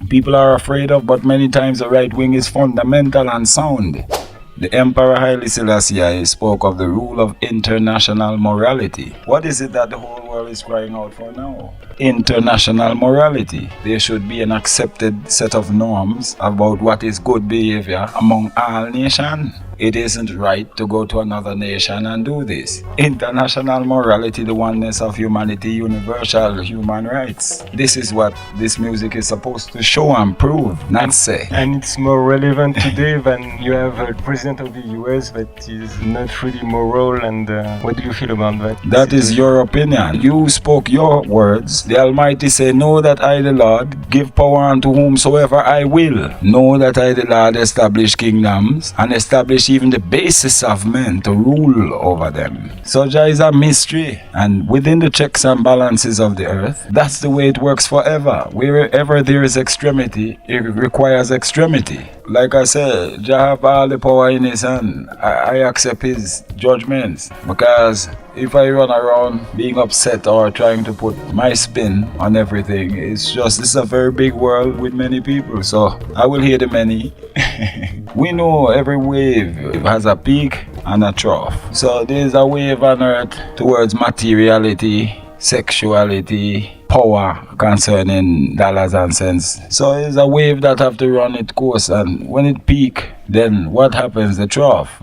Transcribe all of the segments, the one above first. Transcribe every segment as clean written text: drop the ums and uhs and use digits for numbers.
people are afraid of, but many times the right wing is fundamental and sound. The Emperor Haile Selassie spoke of the rule of international morality. What is it that the whole world is crying out for now? International morality. There should be an accepted set of norms about what is good behavior among all nations. It isn't right to go to another nation and do this. International morality, the oneness of humanity, universal human rights. This is what this music is supposed to show and prove, not say. And it's more relevant today when you have a president of the US that is not really moral. And what do you feel about that? That is your opinion. You spoke your words. The Almighty say, know that I the Lord give power unto whomsoever I will. Know that I the Lord establish kingdoms and establish even the basis of men to rule over them. So Jah is a mystery, and within the checks and balances of the earth, that's the way it works forever. Wherever there is extremity, it requires extremity. Like I said, Jah have all the power in his hand. I accept his judgments, because if I run around being upset or trying to put my spin on everything, this is a very big world with many people, so I will hear the many. We know every wave has a peak and a trough. So there is a wave on earth towards materiality, sexuality, power concerning dollars and cents. So it's a wave that have to run its course, and when it peak, then what happens? The trough.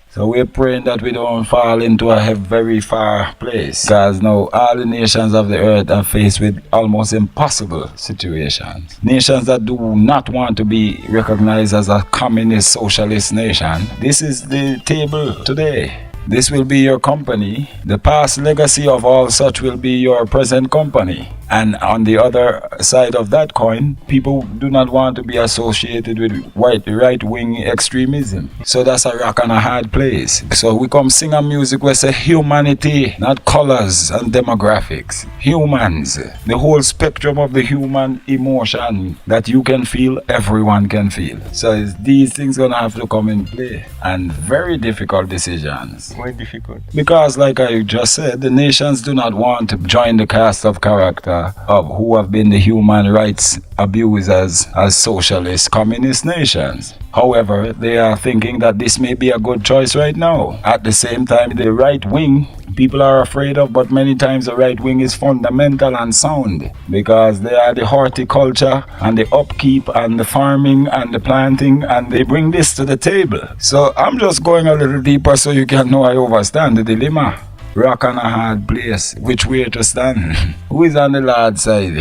So we're praying that we don't fall into a very far place, because now all the nations of the earth are faced with almost impossible situations. Nations that do not want to be recognized as a communist socialist nation. This is the table today. This will be your company. The past legacy of all such will be your present company. And on the other side of that coin, people do not want to be associated with right-wing extremism. So that's a rock and a hard place. So we come sing a music where say humanity, not colors and demographics. Humans, the whole spectrum of the human emotion that you can feel, everyone can feel. So these things gonna have to come in play, and very difficult decisions. Why difficult? Because like I just said, the nations do not want to join the cast of character of who have been the human rights abusers as socialist communist nations. However, they are thinking that this may be a good choice right now. At the same time, the right wing people are afraid of, but many times the right wing is fundamental and sound, because they are the horticulture and the upkeep and the farming and the planting, and they bring this to the table. So I'm just going a little deeper so you can know I understand the dilemma. Rock on a hard place, which way to stand? Who is on the Lord's side?